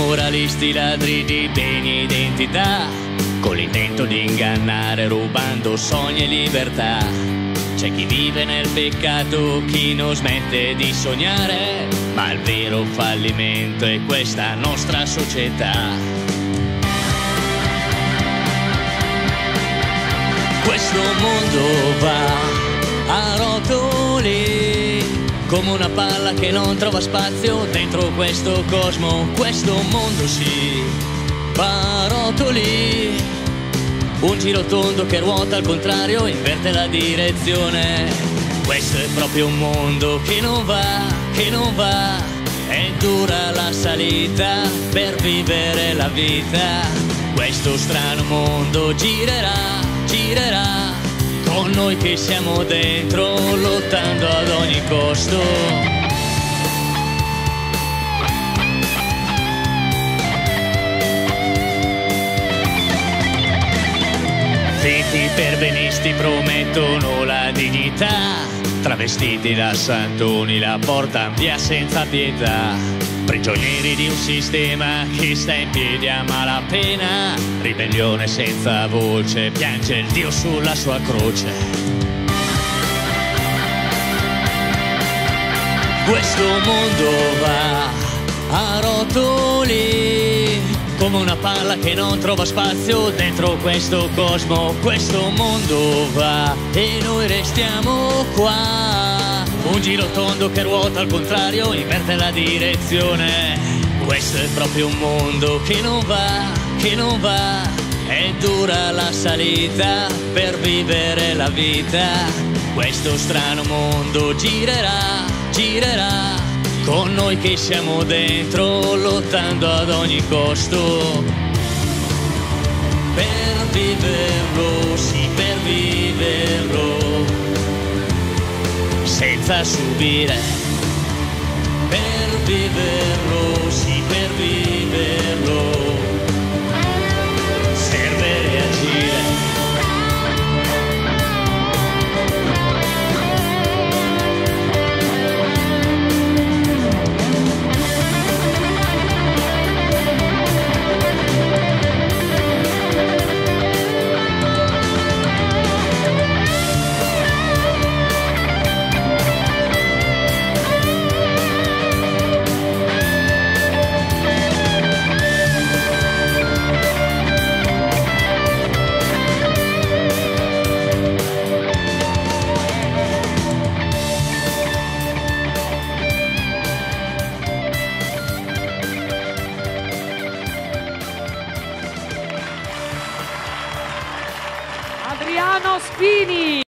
moralisti, ladri di beni e identità, con l'intento di ingannare, rubando sogni e libertà. C'è chi vive nel peccato, chi non smette di sognare, ma il vero fallimento è questa nostra società. Questo mondo va a rotoli, come una palla che non trova spazio dentro questo cosmo. Questo mondo si va a rotoli, un giro tondo che ruota al contrario, inverte la direzione. Questo è proprio un mondo che non va, che non va. È dura la salita per vivere la vita. Questo strano mondo girerà, girerà, con noi che siamo dentro, lottando ad ogni costo. Zitti perbenisti promettono la dignità, travestiti da santoni la portan via senza pietà. Prigionieri di un sistema che sta in piedi a malapena, ribellione senza voce, piange il Dio sulla sua croce. Questo mondo va a rotoli, come una palla che non trova spazio dentro questo cosmo. Questo mondo va e noi restiamo qua, un giro tondo che ruota al contrario, inverte la direzione. Questo è proprio un mondo che non va, che non va. È dura la salita per vivere la vita. Questo strano mondo girerà, girerà, con noi che siamo dentro, lottando ad ogni costo. Per viverlo, sì, per viverlo, senza subire. Per viverlo, sì, per viverlo, serve reagire. Adriano Spini.